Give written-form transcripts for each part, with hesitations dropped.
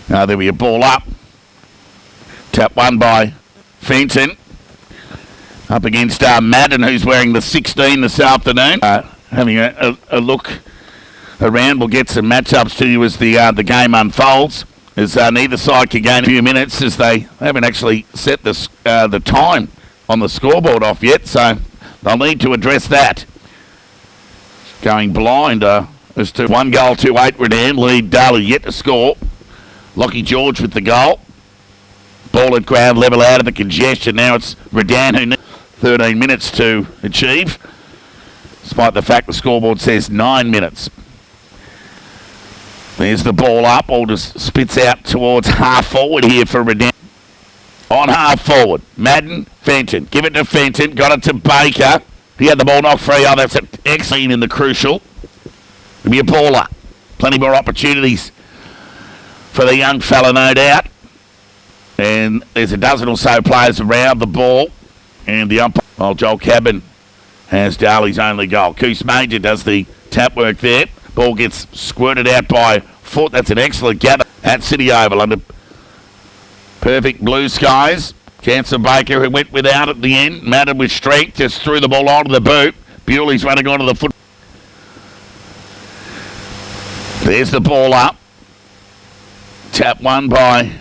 Now there'll be a ball up. Tap won by Fenton. Up against Madden, who's wearing the 16 this afternoon. Having a look around. We'll get some matchups to you as the game unfolds. As neither side can gain a few minutes, as they haven't actually set the time on the scoreboard off yet, so they'll need to address that. Going blind as to 1 goal to 8. Redan lead Darley yet to score. Lockie George with the goal. Ball at ground level out of the congestion. Now it's Redan who needs 13 minutes to achieve, despite the fact the scoreboard says 9 minutes. There's the ball up. All just spits out towards half forward here for Redan. On half forward. Madden, Fenton. Give it to Fenton. Got it to Baker. He had the ball knocked free. Oh, that's an excellent in the crucial. It'll be a baller. Plenty more opportunities for the young fella, no doubt. And there's a dozen or so players around the ball. And the umpire, well, Joel Cabin has Darley's only goal. Coos Major does the tap work there. Ball gets squirted out by foot. That's an excellent gather at City Oval under perfect blue skies. Chancellor Baker, who went without at the end. Madden with strength, just threw the ball onto the boot. Bewley's running onto the foot. There's the ball up. Tap won by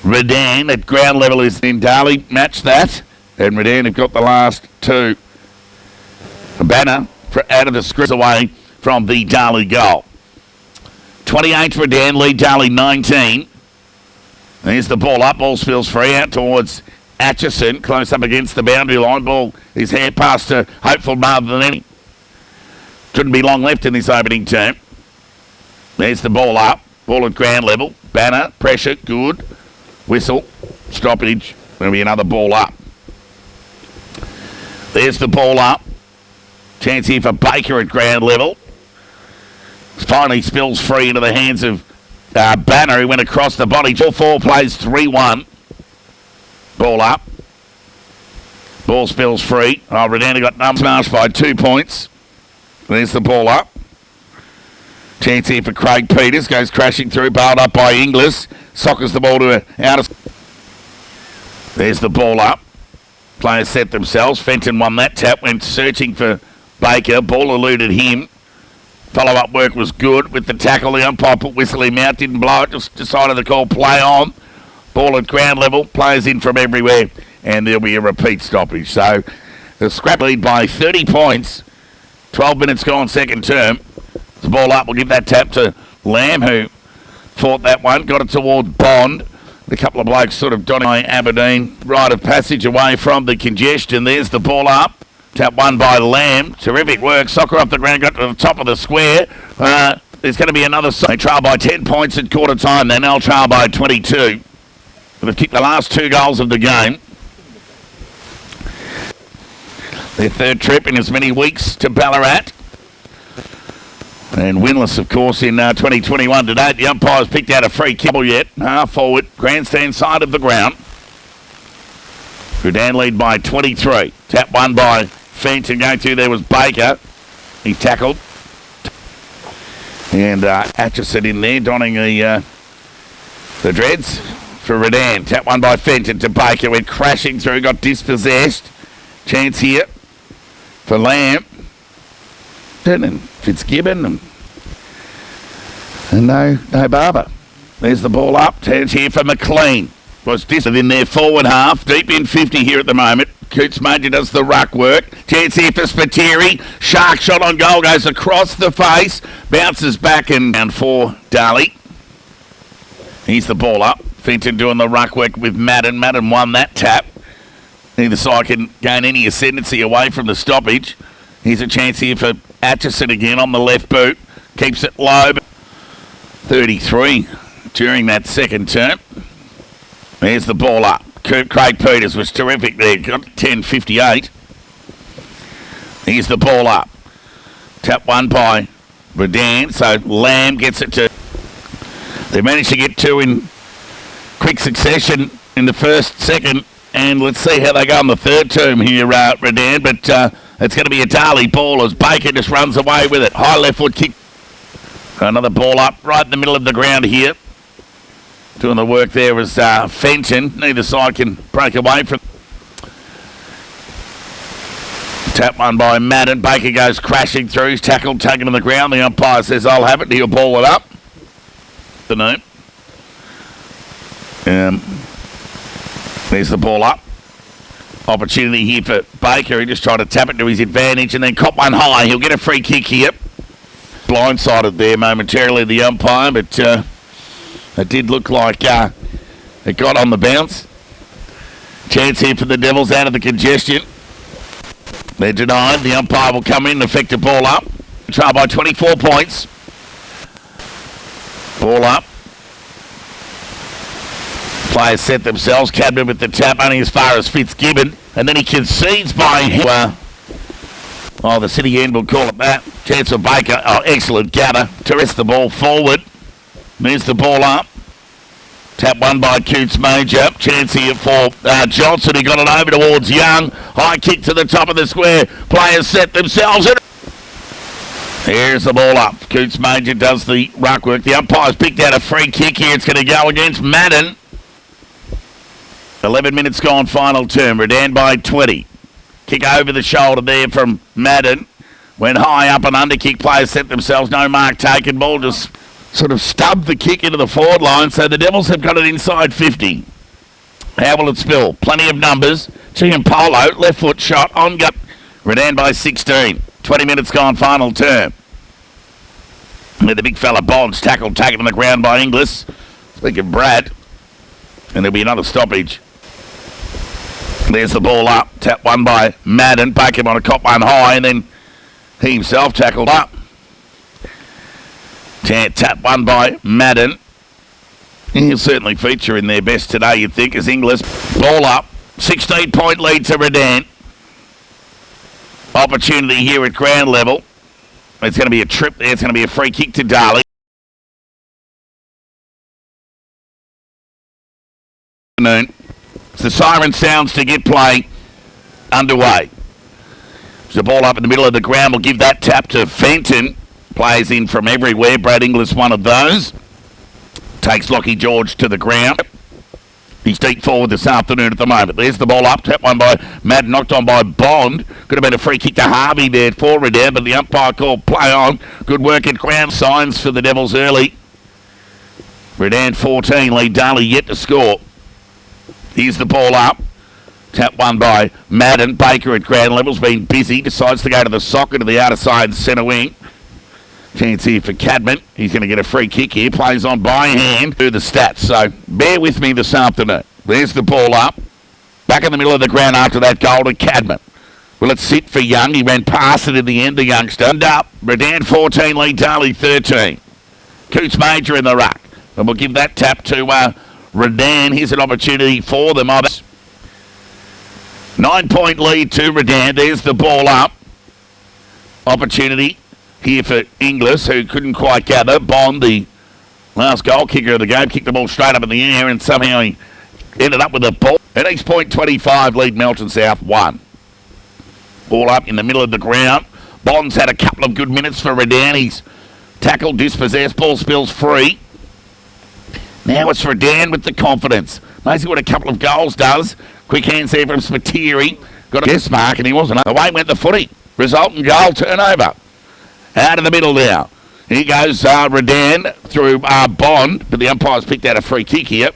Redan. At ground level is in Darley. Match that. And Redan have got the last two. A banner for out of the script away from the Darley goal. 28 Redan, lead Darley 19. There's the ball up. Ball spills free out towards Atchison. Close up against the boundary line. Ball is hand passed to Hopeful rather than any. Shouldn't be long left in this opening term. There's the ball up. Ball at ground level. Banner. Pressure. Good. Whistle. Stoppage. There'll be another ball up. There's the ball up. Chance here for Baker at ground level. Finally spills free into the hands of Banner, who went across the body. 4-4 plays 3-1. Ball up. Ball spills free. Oh, Redan got smashed by 2 points. There's the ball up. Chance here for Craig Peters. Goes crashing through. Bailed up by Inglis. Sockers the ball to out of... There's the ball up. Players set themselves. Fenton won that tap. Went searching for Baker. Ball eluded him. Follow-up work was good with the tackle. The umpire put whistle him out. Didn't blow it. Just decided to call play on. Ball at ground level. Players in from everywhere. And there'll be a repeat stoppage. So the scrap lead by 30 points. 12 minutes gone second term. The ball up. We'll give that tap to Lamb, who fought that one. Got it towards Bond. A couple of blokes sort of donning by Aberdeen. Rite of passage away from the congestion. There's the ball up. Tap won by Lamb. Terrific work. Soccer off the ground. Got to the top of the square. There's going to be another... They trail by 10 points at quarter time. They now trail by 22. They've kicked the last 2 goals of the game. Their third trip in as many weeks to Ballarat. And winless, of course, in 2021 today. The umpire's picked out a free kick yet. Half forward. Grandstand side of the ground. Redan lead by 23. Tap won by Fenton. Going through there was Baker. He tackled. And Atchison in there donning the dreads for Redan. Tap won by Fenton to Baker. Went crashing through. Got dispossessed. Chance here for Lamb. And Fitzgibbon. And no Barber. There's the ball up. Chance here for McLean. Was distant in their forward half. Deep in 50 here at the moment. Coots Major does the ruck work. Chance here for Spiteri. Shark shot on goal. Goes across the face. Bounces back and down for Darley. Here's the ball up. Fenton doing the ruck work with Madden. Madden won that tap. Neither side can gain any ascendancy away from the stoppage. Here's a chance here for Atchison again on the left boot. Keeps it low. 33 during that second term. There's the ball up. Craig Peters was terrific there. Got 10.58. Here's the ball up. Tap won by Redan. So Lamb gets it to... They managed to get 2 in quick succession in the first, second. And let's see how they go in the third term here, Redan. But it's going to be a Darley ball as Baker just runs away with it. High left foot kick. Another ball up right in the middle of the ground here. Doing the work there was Fenton. Neither side can break away from. Tap one by Madden. Baker goes crashing through. He's tackled, taken to the ground. The umpire says, I'll have it. He'll ball it up. The name. There's the ball up. Opportunity here for Baker. He just tried to tap it to his advantage and then cop one high. He'll get a free kick here. Blindsided there momentarily, the umpire, but it did look like it got on the bounce. Chance here for the Devils out of the congestion. They're denied. The umpire will come in and effect a ball up. Trial by 24 points. Ball up. Players set themselves. Cadman with the tap only as far as Fitzgibbon. And then he concedes by the City end will call it that. Chance for Baker. Oh, excellent gather to rest the ball forward. Moves the ball up. Tap one by Coots Major. Chance here for Johnson. He got it over towards Young. High kick to the top of the square. Players set themselves. Here's the ball up. Coots Major does the ruck work. The umpire's picked out a free kick here. It's going to go against Madden. 11 minutes gone, final term. Redan by 20. Kick over the shoulder there from Madden. Went high up and under kick. Players set themselves. No mark taken. Ball just sort of stubbed the kick into the forward line. So the Devils have got it inside 50. How will it spill? Plenty of numbers. Chiampolo, left foot shot on gut. Redan by 16. 20 minutes gone, final term. With the big fella Bonds tackled, taken on the ground by Inglis. Speak of Brad. And there'll be another stoppage. There's the ball up. Tap one by Madden. Baker on a cop one high, and then he himself tackled up. Tap one by Madden. He'll certainly feature in their best today, you'd think, as Inglis. Ball up. 16-point lead to Redan. Opportunity here at ground level. It's going to be a trip there. It's going to be a free kick to Darley. The siren sounds to get play underway. The ball up in the middle of the ground. We'll give that tap to Fenton. Plays in from everywhere. Brad Inglis, one of those. Takes Lockie George to the ground. He's deep forward this afternoon at the moment. There's the ball up. Tap one by Madden. Knocked on by Bond. Could have been a free kick to Harvey there for Redan, but the umpire called play on. Good work at ground. Signs for the Devils early. Redan 14. Lee Darley yet to score. Here's the ball up. Tap one by Madden. Baker at ground level's been busy. Decides to go to the socket to the outer side centre wing. Chance here for Cadman. He's going to get a free kick here. Plays on by hand. Do the stats. So bear with me this afternoon. There's the ball up. Back in the middle of the ground after that goal to Cadman. Well, it's sit for Young. He ran past it in the end, the youngster. And up. Redan 14. Lee Darley 13. Coots Major in the ruck. And we'll give that tap to Redan. Here's an opportunity for them. 9-point lead to Redan. There's the ball up. Opportunity here for Inglis, who couldn't quite gather. Bond, the last goal kicker of the game, kicked the ball straight up in the air and somehow he ended up with the ball. At East Point 25, lead Melton South 1. Ball up in the middle of the ground. Bond's had a couple of good minutes for Redan. He's tackled, dispossessed, ball spills free. Now it's Redan with the confidence. Amazing what a couple of goals does. Quick hands there from Spiteri. Got a guess mark and he wasn't. Away went the footy. Resultant goal turnover. Out of the middle now. Here goes Redan through Bond, but the umpire's picked out a free kick here.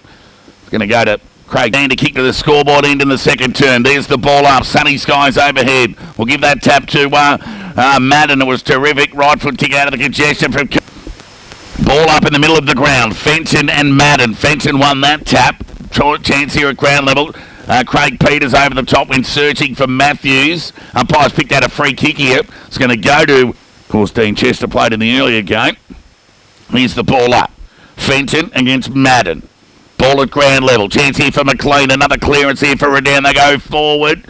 It's going to go to Craig Dan to kick to the scoreboard end in the second turn. There's the ball up. Sunny skies overhead. We'll give that tap to Madden. It was terrific. Right foot kick out of the congestion from... Ball up in the middle of the ground. Fenton and Madden. Fenton won that tap. Chance here at ground level. Craig Peters over the top when searching for Matthews. Umpire's picked out a free kick here. It's going to go to, of course, Dean Chester played in the earlier game. Here's the ball up. Fenton against Madden. Ball at ground level. Chance here for McLean. Another clearance here for Redan. They go forward.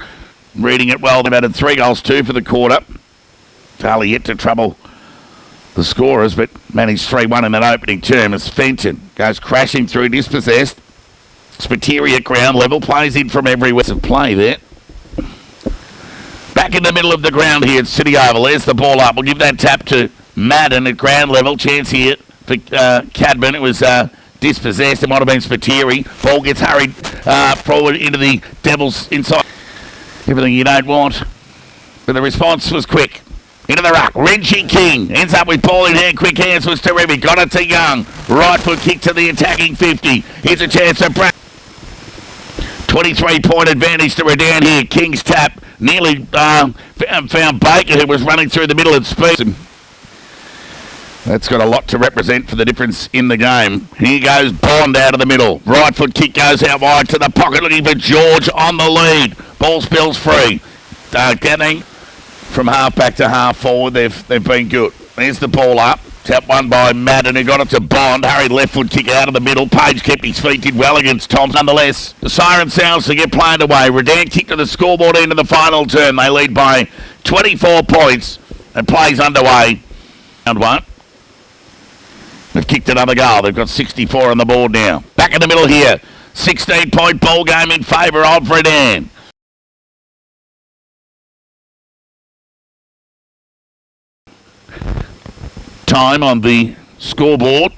Reading it well. They've added 3 goals, 2 for the quarter. Darley yet to trouble the scorers, but managed 3-1 in that opening term as Fenton goes crashing through, dispossessed. Spiteri at ground level, plays in from everywhere to play there. Back in the middle of the ground here at City Oval. There's the ball up. We'll give that tap to Madden at ground level. Chance here for Cadman. It was dispossessed. It might have been Spiteri. Ball gets hurried forward into the Devils inside. Everything you don't want. But the response was quick. Into the ruck. Reggie King ends up with ball in hand. Quick hands was terrific. Got it to Young. Right foot kick to the attacking 50. Here's a chance to Brad. 23-point advantage to Redan here. King's tap. Nearly found Baker, who was running through the middle at speed. That's got a lot to represent for the difference in the game. Here goes Bond out of the middle. Right foot kick goes out wide to the pocket, looking for George on the lead. Ball spills free. Getting from half back to half forward, they've been good. There's the ball up. Tap one by Madden, who got it to Bond. Hurried left foot kick out of the middle. Page kept his feet, did well against Tom. Nonetheless, the siren sounds to get played away. Redan kicked to the scoreboard into the final term. They lead by 24 points and plays underway. Round one. They've kicked another goal. They've got 64 on the board now. Back in the middle here. 16-point ball game in favour of Redan. Time on the scoreboard.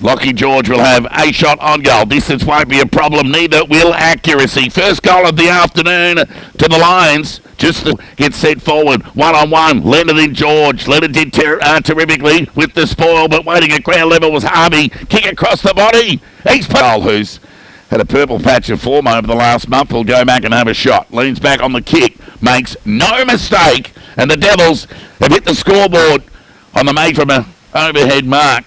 Lockie George will have a shot on goal. Distance won't be a problem, neither will accuracy. First goal of the afternoon to the Lions. Just to get set forward, one-on-one. Leonard and George. Leonard did terrifically with the spoil, but waiting at ground level was Harvey. Kick across the body. He's Paul, who's had a purple patch of form over the last month, will go back and have a shot. Leans back on the kick, makes no mistake, and the Devils have hit the scoreboard on the made from an overhead mark.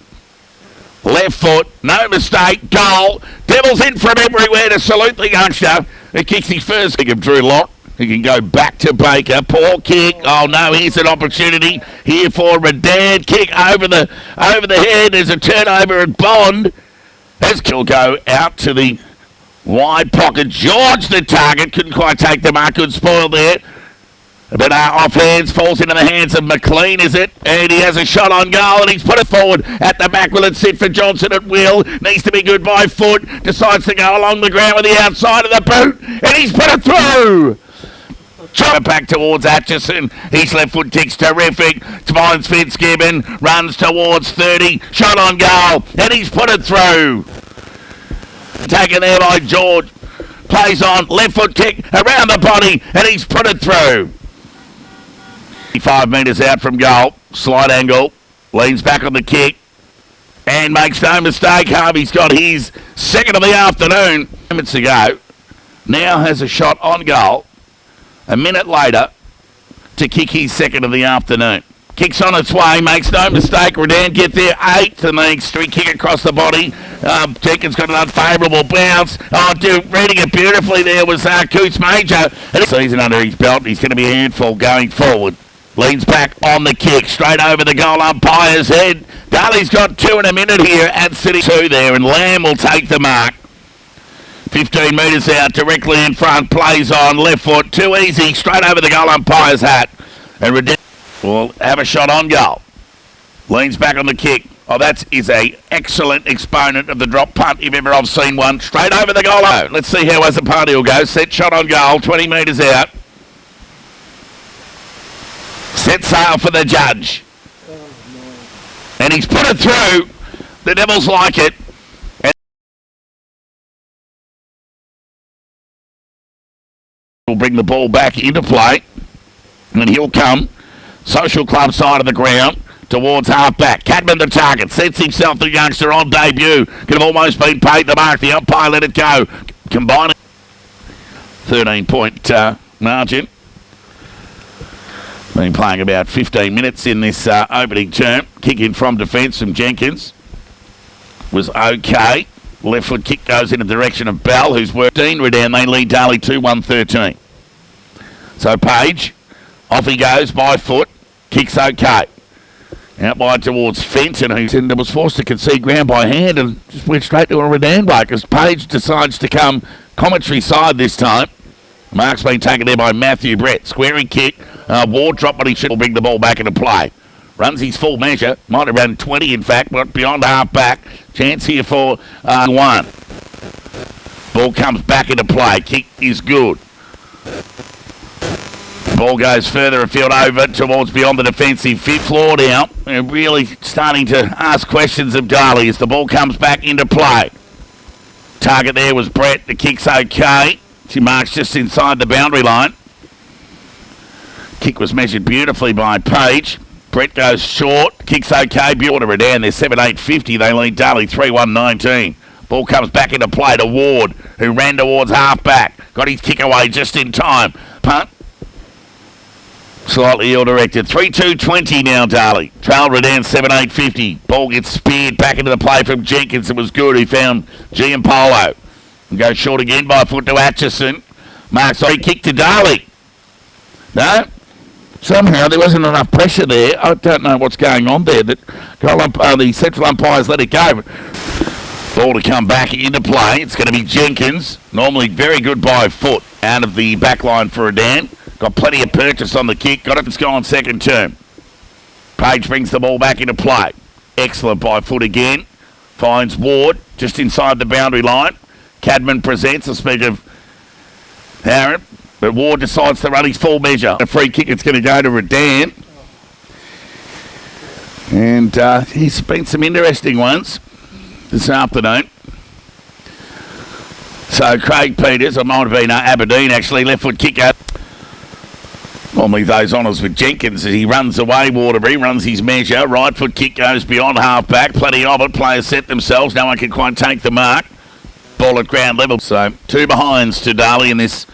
Left foot, no mistake, goal. Devils in from everywhere to salute the youngster. He kicks his first kick of Drew Lock. He can go back to Baker. Poor kick. Oh no, here's an opportunity here for Redan. Kick over the head. There's a turnover at Bond. As he'll go out to the wide pocket. George the target. Couldn't quite take the mark. Good spoil there. But off hands, falls into the hands of McLean, is it? And he has a shot on goal, and he's put it forward at the back. Will it sit for Johnson at will? Needs to be good by foot. Decides to go along the ground with the outside of the boot, and he's put it through. Chopper back towards Atchison. His left foot kick's terrific. Finds Fitzgibbon, runs towards 30. Shot on goal, and he's put it through. Taken there by George. Plays on, left foot kick around the body, and he's put it through. 5 metres out from goal, slight angle, leans back on the kick, and makes no mistake. Harvey's got his second of the afternoon. Minutes ago, now has a shot on goal. A minute later, to kick his second of the afternoon. Kicks on its way, makes no mistake. Redan get there, 8th innings, 3 kick across the body. Jenkins got an unfavourable bounce. Reading it beautifully there was Coots Major. And season under his belt, he's going to be a handful going forward. Leans back on the kick, straight over the goal umpire's head. Daly's got 2 in a minute here at City 2 there, and Lamb will take the mark. 15 metres out, directly in front, plays on, left foot, too easy, straight over the goal umpire's hat. And Redan will have a shot on goal. Leans back on the kick. Oh, that is a excellent exponent of the drop punt if ever I've seen one. Straight over the goal. Let's see how Azzopardi will go. Set shot on goal, 20 metres out. Set sail for the judge. And he's put it through. The Devils like it. And will bring the ball back into play. And he'll come. Social club side of the ground towards half-back. Cadman the target. Sets himself the youngster on debut. Could have almost been paid the mark. The umpire let it go. Combining 13-point margin. Been playing about 15 minutes in this opening term. Kick in from defence from Jenkins was okay. Left foot kick goes in the direction of Bell, who's worked. Redan, they lead Darley 2-1-13. So Page, off he goes by foot. Kick's okay. Out wide towards Fenton, who was forced to concede ground by hand and just went straight to a Redan bloke as Page decides to come commentary side this time. Mark's been taken there by Matthew Brett. Squaring kick. Ward drop, but he should bring the ball back into play. Runs his full measure. Might have run 20, in fact, but beyond half back. Chance here for 1. Ball comes back into play. Kick is good. Ball goes further afield over towards beyond the defensive fifth floor now. They're really starting to ask questions of Darley as the ball comes back into play. Target there was Brett. The kick's okay. She marks just inside the boundary line. Kick was measured beautifully by Page. Brett goes short. Kick's okay. Beautiful Redan. They're 7-8-50. They lead Darley 3-1-19. Ball comes back into play to Ward, who ran towards half-back. Got his kick away just in time. Punt. Slightly ill-directed. 3-2-20 now, Darley. Trail Redan 7-8-50. Ball gets speared back into the play from Jenkins. It was good. He found Giampolo. And goes short again by foot to Atchison. Marks free kick to Darley. No? Somehow there wasn't enough pressure there. I don't know what's going on there. The central umpires let it go. Ball to come back into play. It's going to be Jenkins. Normally very good by foot out of the back line for Redan. Got plenty of purchase on the kick. Got it to go on second term. Page brings the ball back into play. Excellent by foot again. Finds Ward just inside the boundary line. Cadman presents. I speak of Aaron. But Ward decides to run his full measure. A free kick, it's going to go to Redan. And he's been some interesting ones this afternoon. So Craig Peters, I might have been Aberdeen actually, left foot kick out. Normally those honours with Jenkins as he runs away. Waterbury runs his measure. Right foot kick goes beyond half back. Plenty of it. Players set themselves. No one can quite take the mark. Ball at ground level. So 2 behinds to Darley in this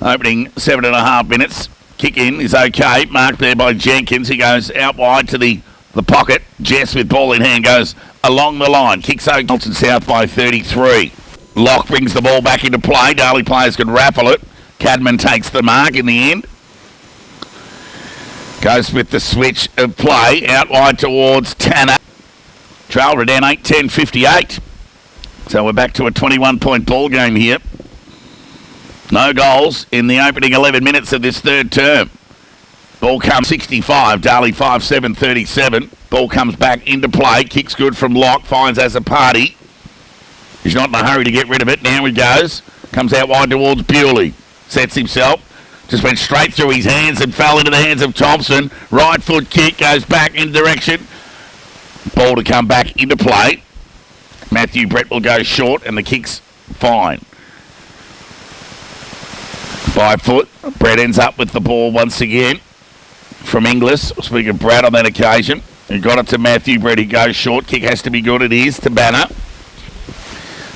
opening 7.5 minutes. Kick in is okay. Marked there by Jenkins. He goes out wide to the pocket. Jess with ball in hand goes along the line. Kicks okay. Colton South by 33. Locke brings the ball back into play. Darley players can raffle it. Cadman takes the mark in the end. Goes with the switch of play out wide towards Tanner. Trail Redan 8-10-58. So we're back to a 21-point ball game here. No goals in the opening 11 minutes of this third term. Ball comes 65, Darley 5-7-37. Ball comes back into play. Kicks good from Locke. Finds as a party. He's not in a hurry to get rid of it. Now he goes. Comes out wide towards Bewley. Sets himself. Just went straight through his hands and fell into the hands of Thompson. Right foot kick goes back in direction. Ball to come back into play. Matthew Brett will go short and the kick's fine. By foot. Brett ends up with the ball once again from Inglis. Speaking of Brad on that occasion. He got it to Matthew Brett. He goes short. Kick has to be good. It is to Banner.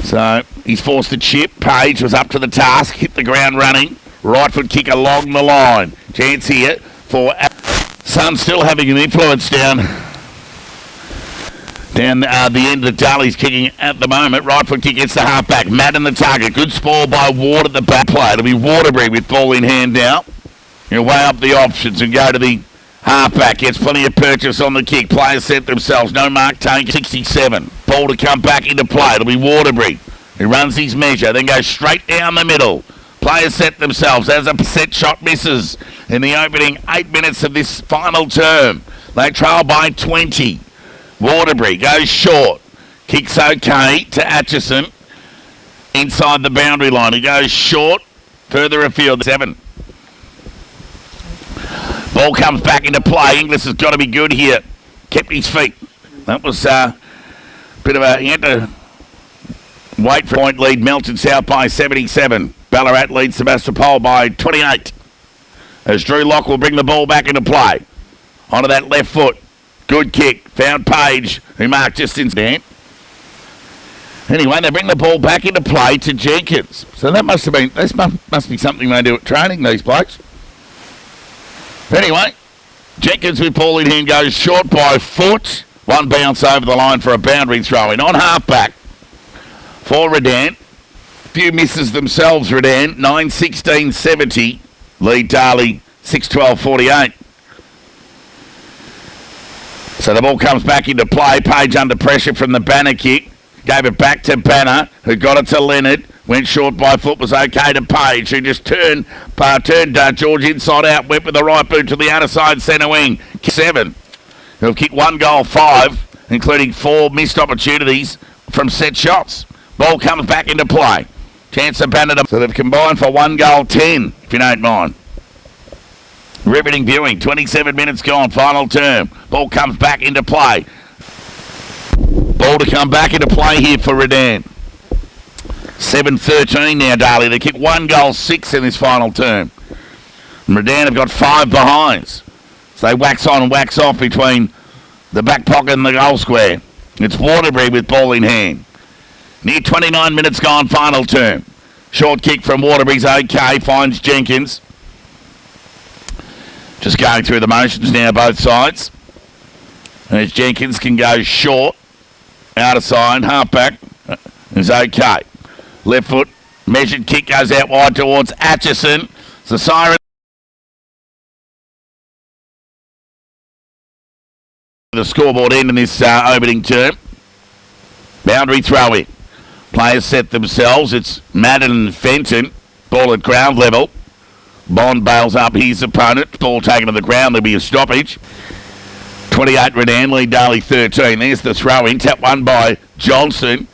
So he's forced to chip. Page was up to the task. Hit the ground running. Right foot kick along the line. Chance here for Sun still having an influence down the end of Darley's kicking at the moment. Right foot kick gets the half-back. Madden the target. Good spoil by Ward at the back play. It'll be Waterbury with ball in hand now. He'll weigh up the options and go to the half-back. Gets plenty of purchase on the kick. Players set themselves. No mark taken. 67. Ball to come back into play. It'll be Waterbury who runs his measure. Then goes straight down the middle. Players set themselves as a set shot misses in the opening 8 minutes of this final term. They trail by 20. Waterbury goes short. Kicks okay to Atchison. Inside the boundary line. He goes short. Further afield. 7. Ball comes back into play. Inglis has got to be good here. Kept his feet. That was a bit of a... He had to wait for a point lead. Melton South by 77. Ballarat leads Sebastopol by 28. As Drew Locke will bring the ball back into play. Onto that left foot. Good kick. Found Page, who marked just in stand. Anyway, they bring the ball back into play to Jenkins. So that must have been... This must be something they do at training, these blokes. Anyway, Jenkins with ball in hand goes short by foot. One bounce over the line for a boundary throw-in. On half-back for Redan. Few misses themselves, Redan. 9-16-70. Lead Darley 6-12-48. So the ball comes back into play. Page under pressure from the Banner kick. Gave it back to Banner, who got it to Leonard. Went short by foot, was okay to Page, who just turned George inside out. Went with the right boot to the outer side centre wing. 7. He'll kick 1 goal, 5, including 4 missed opportunities from set shots. Ball comes back into play. Chance of Banner. So they've combined for 1 goal, 10, if you don't mind. Riveting viewing. 27 minutes gone. Final term. Ball comes back into play. Ball to come back into play here for Redan. 7-13 now, Darley. They kick 1 goal 6 in this final term. And Redan have got 5 behinds. So they wax on and wax off between the back pocket and the goal square. It's Waterbury with ball in hand. Near 29 minutes gone, final term. Short kick from Waterbury's okay, finds Jenkins. Just going through the motions now, both sides. As Jenkins can go short, out of side, halfback is okay. Left foot, measured kick goes out wide towards Atchison. It's a siren. The scoreboard end in this opening term. Boundary throw in. Players set themselves. It's Madden and Fenton. Ball at ground level. Bond bails up his opponent. Ball taken to the ground. There'll be a stoppage. 28 Redan, lead Darley 13. There's the throw in. Tap one by Johnson.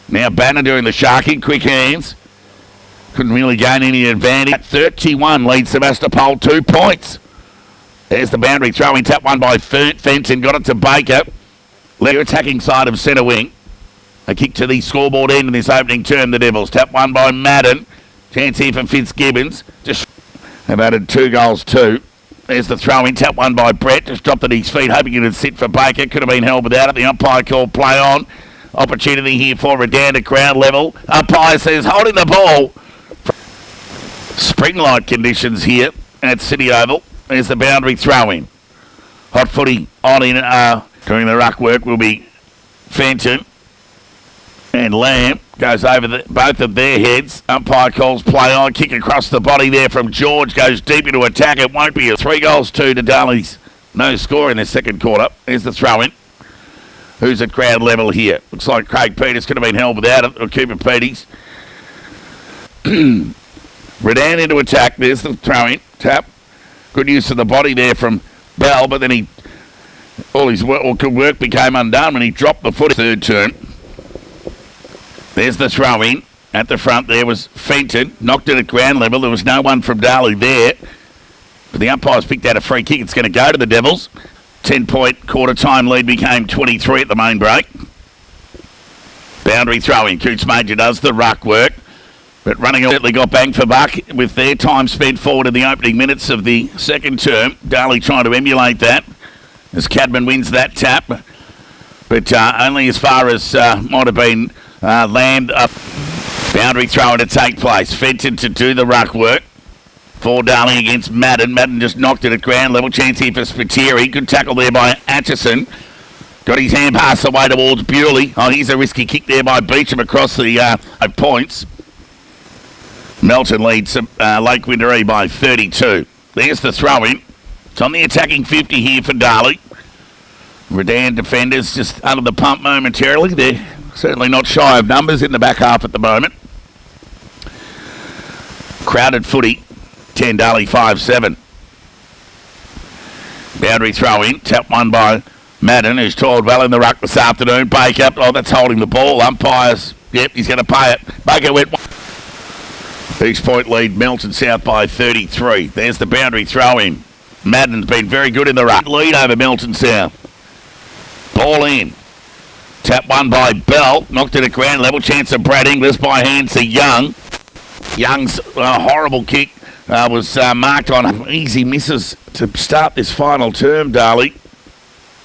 Now Banner doing the sharking. Quick hands. Couldn't really gain any advantage. At 31 leads Sebastopol 2 points. There's the boundary throwing. Tap one by Fenton. Got it to Baker. Left attacking side of centre wing. A kick to the scoreboard end in this opening term, the Devils. Tap one by Madden. Chance here for Fitzgibbons. Just have added 2 goals too. There's the throw in. Tap one by Brett. Just dropped at his feet, hoping it would sit for Baker. Could have been held without it. The umpire called play on. Opportunity here for Redan at ground level. Umpire says holding the ball. Spring-like conditions here at City Oval. There's the boundary throw in. Hot footy on in doing the ruck work will be Fenton. And Lamb goes over both of their heads. Umpire calls play on. Kick across the body there from George. Goes deep into attack. It won't be a 3 goals 2 to Darley's. No score in the second quarter. There's the throw in. Who's at ground level here? Looks like Craig Peters could have been held without it. Or Cooper Peters. Redan into attack. There's the throw in. Tap. Good use of the body there from Bell. But then all his good work became undone when he dropped the foot. Third turn. There's the throw in. At the front there was Fenton. Knocked it at ground level. There was no one from Darley there. But the umpires picked out a free kick. It's going to go to the Devils. 10-point quarter-time lead became 23 at the main break. Boundary throw in. Coots Major does the ruck work. But running certainly got bang for buck with their time spent forward in the opening minutes of the second term. Darley trying to emulate that as Cadman wins that tap. But only as far as might have been Lamb up. Boundary throw to take place. Fenton to do the ruck work for Darley against Madden. Madden just knocked it at ground level. Chance here for Spiteri. Good tackle there by Atchison. Got his hand pass away towards Bewley. Oh, here's a risky kick there by Beecham across the points. Melton leads Lake Winderee by 32. There's the throw in. It's on the attacking 50 here for Darley. Redan defenders just under the pump momentarily. They're certainly not shy of numbers in the back half at the moment. Crowded footy. 10 Darley 5-7. Boundary throw in. Tap one by Madden, who's toiled well in the ruck this afternoon. Baker. Oh, that's holding the ball. Umpires. Yep, he's going to pay it. Baker went. East Point lead Melton South by 33. There's the boundary throw in. Madden's been very good in the ruck. Lead over Melton South. Ball in. Tap one by Bell. Knocked it at ground level. Chance of Brad Inglis by hands to Young. Young's horrible kick was marked on. Easy misses to start this final term, Darley.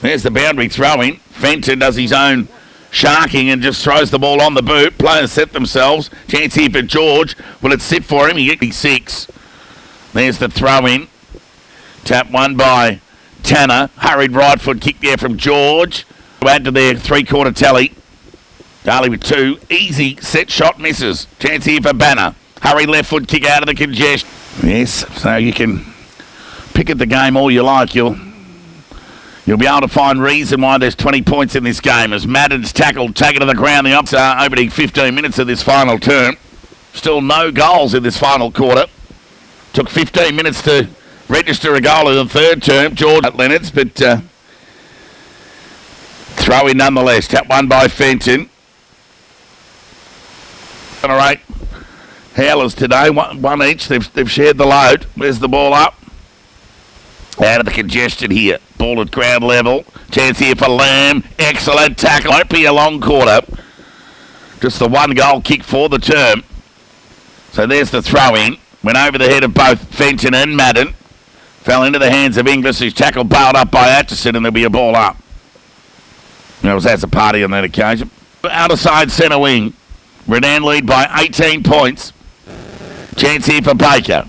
There's the boundary throw in. Fenton does his own sharking and just throws the ball on the boot. Players set themselves. Chance here for George. Will it sit for him? He gets 6. There's the throw in. Tap one by Tanner. Hurried right foot kick there from George. To add to their 3-quarter tally. Darley with 2 easy set shot misses. Chance here for Banner. Hurry left foot kick out of the congestion. Yes, so you can pick at the game all you like. You'll be able to find reason why there's 20 points in this game as Madden's tackled, taken to the ground. The Ops are opening 15 minutes of this final term. Still no goals in this final quarter. Took 15 minutes to register a goal in the third term. George Leonards, but throw in nonetheless. Tap one by Fenton. 7 or 8 howlers today, one each. They've shared the load. There's the ball up. Out of the congestion here. Ball at ground level. Chance here for Lamb. Excellent tackle. Won't be a long quarter. Just the one goal kick for the term. So there's the throw in. Went over the head of both Fenton and Madden. Fell into the hands of Inglis, whose tackle bailed up by Atchison, and there'll be a ball up. That's a party on that occasion. Outer side centre wing. Redan lead by 18 points. Chance here for Baker.